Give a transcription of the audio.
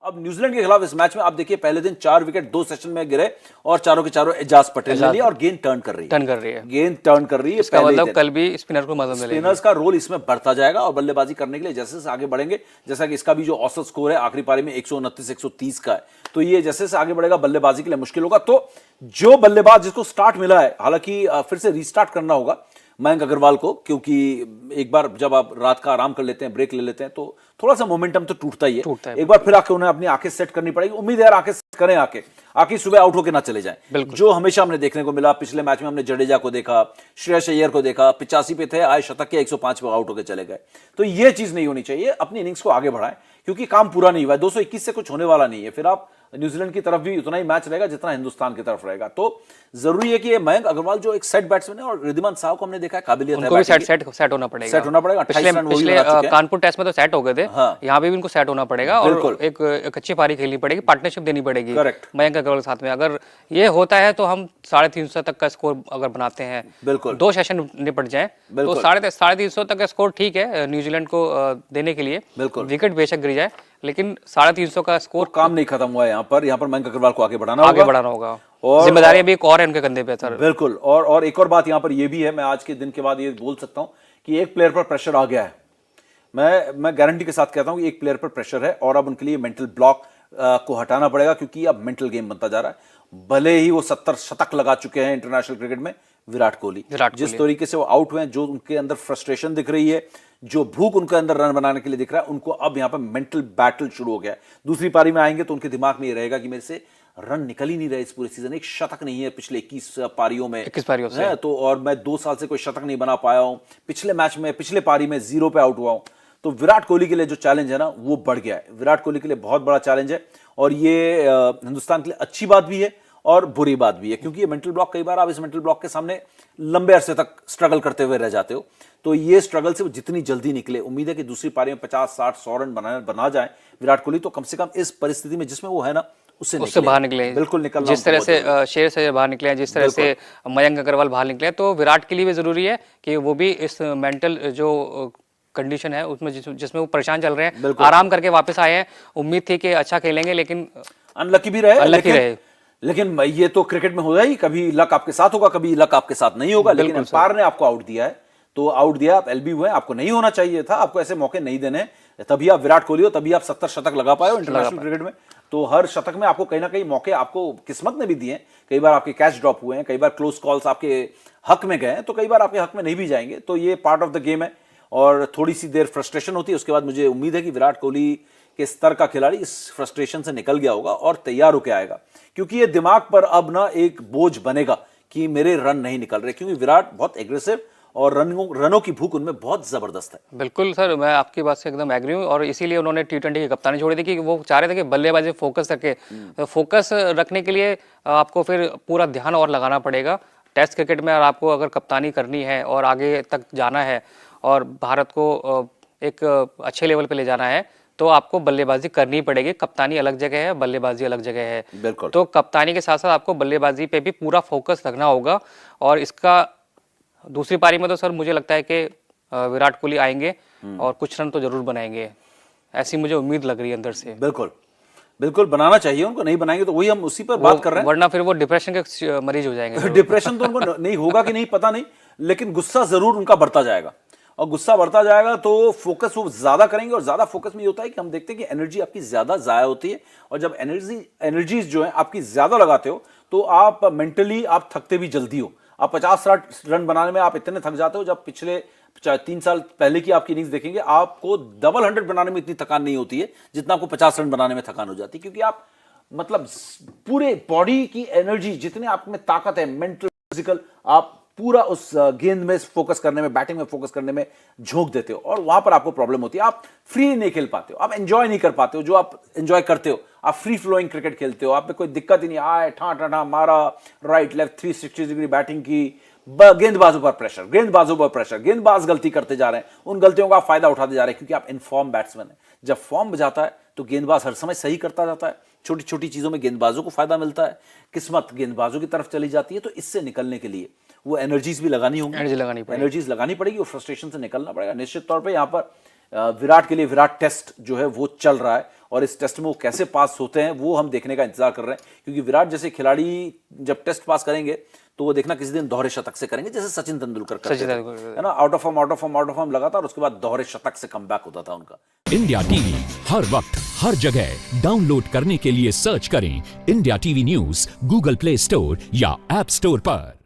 अब न्यूजीलैंड के खिलाफ इस मैच में आप देखिए पहले दिन 4 विकेट 2 सेशन में गिरे और चारों के चारों एजाज पटेल ने लिया और गेंद टर्न कर रही है गेंद टर्न कर रही है। इसका मतलब कल भी स्पिनर को मदद मिलेगी। स्पिनर्स का रोल इसमें बढ़ता जाएगा और बल्लेबाजी करने के लिए जैसे जैसे आगे बढ़ेंगे, जैसा कि इसका भी जो औसत स्कोर है आखिरी पारी में 129 130 का है, तो ये जैसे जैसे आगे बढ़ेगा बल्लेबाजी के लिए मुश्किल होगा। तो जो बल्लेबाज जिसको स्टार्ट मिला है, हालांकि फिर से रीस्टार्ट करना होगा मयंक अग्रवाल को, क्योंकि एक बार जब आप रात का आराम कर लेते हैं, ब्रेक ले लेते हैं, तो थोड़ा सा मोमेंटम तो टूटता ही है। एक बार फिर आके उन्हें अपनी आंखें सेट करनी पड़ेगी। उम्मीद है यार आंखें सेट करें, आके सुबह आउट होकर ना चले जाएं, जो हमेशा हमने देखने को मिला। पिछले मैच में हमने जडेजा को देखा, श्रेयस अय्यर को देखा, 85 पे थे, आए शतक के 105 पे आउट होकर चले गए। तो ये चीज नहीं होनी चाहिए। अपनी इनिंग्स को आगे बढ़ाएं, क्योंकि काम पूरा नहीं हुआ है। 221 से कुछ होने वाला नहीं है। फिर आप न्यूजीलैंड की तरफ भी उतना ही मैच रहेगा जितना हिंदुस्तान की तरफ रहेगा। तो जरूरी है कि ये मयंक अग्रवाल जो एक सेट बैट्समैन है, और रिद्धिमान साहू को हमने देखा है काबिलियत है, उनको भी सेट होना पड़ेगा। 28 रन पिछले कानपुर टेस्ट में तो सेट हो गए थे, यहाँ भी उनको सेट होना पड़ेगा और एक अच्छी पारी खेलनी पड़ेगी, पार्टनरशिप देनी पड़ेगी मयंक अग्रवाल के साथ में। अगर ये होता है तो हम 350 तक का स्कोर अगर बनाते हैं, बिल्कुल 2 सेशन निपट जाए तो 350 तक का स्कोर ठीक है न्यूजीलैंड को देने के लिए। विकेट बेशक गिर जाए, लेकिन 350 का स्कोर काम नहीं खत्म हुआ है। यहाँ पर मयंक अग्रवाल को आगे बढ़ाना होगा और जिम्मेदारी भी एक और है उनके कंधे पे सर। बिल्कुल। और एक और बात यहाँ पर ये भी है, मैं आज के दिन के बाद ये बोल सकता हूँ कि एक प्लेयर पर प्रेशर आ गया है। मैं गारंटी के साथ कहता हूँ कि एक प्लेयर पर प्रेशर है और अब उनके लिए मेंटल ब्लॉक को हटाना पड़ेगा, क्योंकि अब मेंटल गेम बनता जा रहा है। भले ही वो 70 शतक लगा चुके हैं इंटरनेशनल क्रिकेट में, विराट कोहली जिस तरीके से वो आउट हुए, जो उनके अंदर फ्रस्ट्रेशन दिख रही है, जो भूख उनके अंदर रन बनाने के लिए दिख रहा है, उनको अब यहाँ पर मेंटल बैटल शुरू हो गया है। दूसरी पारी में आएंगे तो उनके दिमाग में ये रहेगा कि मेरे से रन निकल ही नहीं रहे इस पूरे सीजन, एक शतक नहीं है पिछले 21 पारियों में, 21 पारियों से तो, और मैं 2 साल से कोई शतक नहीं बना पाया हूं। पिछले मैच में, पिछले पारी में 0 पे आउट हुआ हूं। तो विराट कोहली के लिए जो चैलेंज है ना, वो बढ़ गया है। विराट कोहली के लिए बहुत बड़ा चैलेंज है, और ये हिंदुस्तान के लिए अच्छी बात भी है और बुरी बात भी है, क्योंकि ये मेंटल ब्लॉक, कई बार आप इस मेंटल ब्लॉक के सामने लंबे अरसे तक स्ट्रगल करते हुए रह जाते हो। तो ये स्ट्रगल से वो जितनी जल्दी निकले, उम्मीद है कि दूसरी पारी में 50 60 100 रन बना जाए विराट कोहली, तो कम से कम इस परिस्थिति में जिसमें वो है ना, उससे बाहर निकले। बिल्कुल निकलना, जिस तरह से शेर से बाहर निकले हैं, जिस तरह से मयंक अग्रवाल बाहर निकले, तो विराट के लिए भी जरूरी है कि वो भी इस मेंटल जो कंडीशन है उसमें जिसमें वो परेशान चल रहे हैं, आराम करके वापस आए हैं। उम्मीद थी कि अच्छा खेलेंगे, लेकिन अनलकी भी रहे। लेकिन ये तो क्रिकेट में होगा ही, कभी लक आपके साथ होगा, कभी लक आपके साथ नहीं होगा। लेकिन अंपायर ने आपको आउट दिया है तो आउट दिया, आप एलबी हुए, आपको नहीं होना चाहिए था, आपको ऐसे मौके नहीं देने, तभी आप विराट कोहली हो, तभी आप 70 शतक लगा पाए हो इंटरनेशनल क्रिकेट में। तो हर शतक में आपको कहीं ना कहीं मौके आपको किस्मत ने भी दिए। कई बार आपके कैच ड्रॉप हुए हैं, कई बार क्लोज कॉल्स आपके हक में गए, तो कई बार आपके हक में नहीं भी जाएंगे। तो ये पार्ट ऑफ द गेम है, और थोड़ी सी देर फ्रस्ट्रेशन होती है, उसके बाद मुझे उम्मीद है कि विराट कोहली के स्तर का खिलाड़ी इस फ्रस्ट्रेशन से निकल गया होगा और तैयार होकर आएगा, क्योंकि ये दिमाग पर अब ना एक बोझ बनेगा कि मेरे रन नहीं निकल रहे, क्योंकि विराट बहुत एग्रेसिव और रनों की भूख उनमें बहुत जबरदस्त है। बिल्कुल सर, मैं आपकी बात से एकदम एग्री हूँ, और इसीलिए उन्होंने टी20 की कप्तानी छोड़ी थी कि वो चाह रहे थे कि बल्लेबाजी फोकस रखे। फोकस रखने के लिए आपको फिर पूरा ध्यान और लगाना पड़ेगा टेस्ट क्रिकेट में। और आपको अगर कप्तानी करनी है और आगे तक जाना है और भारत को एक अच्छे लेवल पे ले जाना है, तो आपको बल्लेबाजी करनी पड़ेगी। कप्तानी अलग जगह है, बल्लेबाजी अलग जगह है। बिल्कुल। तो कप्तानी के साथ साथ आपको बल्लेबाजी पे भी पूरा फोकस रखना होगा। और इसका दूसरी पारी में तो सर मुझे लगता है कि विराट कोहली आएंगे और कुछ रन तो जरूर बनाएंगे, ऐसी मुझे उम्मीद लग रही है अंदर से। बिल्कुल बनाना चाहिए उनको, नहीं बनाएंगे तो वही हम उसी पर बात कर रहे हैं, वरना फिर वो डिप्रेशन के मरीज हो जाएंगे। डिप्रेशन तो उनको नहीं होगा कि नहीं पता नहीं, लेकिन गुस्सा जरूर उनका बढ़ता जाएगा, और गुस्सा बढ़ता जाएगा तो फोकस वो ज्यादा करेंगे। और ज्यादा फोकस में ये होता है कि हम देखते हैं कि एनर्जी आपकी ज्यादा जाया होती है, और जब एनर्जीज जो है आपकी ज्यादा लगाते हो, तो आप मेंटली आप थकते भी जल्दी हो। आप 50-60 रन बनाने में आप इतने थक जाते हो, जब पिछले 3 साल पहले की आपकी इनिंग्स देखेंगे, आपको डबल 100 बनाने में इतनी थकान नहीं होती है जितना आपको 50 रन बनाने में थकान हो जाती है, क्योंकि आप मतलब पूरे बॉडी की एनर्जी, जितने आप में ताकत है, मेंटल फिजिकल, आप पूरा उस गेंद में फोकस करने में, बैटिंग में फोकस करने में झोंक देते हो, और वहां पर आपको प्रॉब्लम होती है। आप फ्री नहीं खेल पाते हो, आप एंजॉय नहीं कर पाते हो जो आप एंजॉय करते हो। आप फ्री फ्लोइंग क्रिकेट खेलते हो, आप में कोई दिक्कत ही नहीं, आए ठा ठा ठा मारा, राइट लेफ्ट 360 डिग्री बैटिंग की, गेंदबाजों पर प्रेशर, गेंदबाज गलती करते जा रहे हैं, उन गलतियों का आप फायदा उठाते जा रहे हैं, क्योंकि आप इनफॉर्म बैट्समैन है। जब फॉर्म बजाता है तो गेंदबाज हर समय सही करता जाता है, छोटी छोटी चीजों में गेंदबाजों को फायदा मिलता है, किस्मत गेंदबाजों की तरफ चली जाती है। तो इससे निकलने के लिए वो एनर्जीज भी लगानी होंगी, एनर्जीज लगानी पड़ेगी, और फ्रस्ट्रेशन से निकलना पड़ेगा। निश्चित तौर पर यहाँ पर विराट के लिए विराट टेस्ट जो है वो चल रहा है, और इस टेस्ट में वो कैसे पास होते हैं वो हम देखने का इंतजार कर रहे हैं, क्योंकि विराट जैसे खिलाड़ी जब टेस्ट पास करेंगे तो वो देखना किसी दिन दोहरे शतक से करेंगे, जैसे सचिन तेंदुलकर करते थे, है ना, आउट ऑफ फॉर्म लगातार, उसके बाद दोहरे शतक से कमबैक होता था उनका। इंडिया टीवी हर वक्त हर जगह डाउनलोड करने के लिए सर्च करें India TV news Google play store या ऐप स्टोर पर।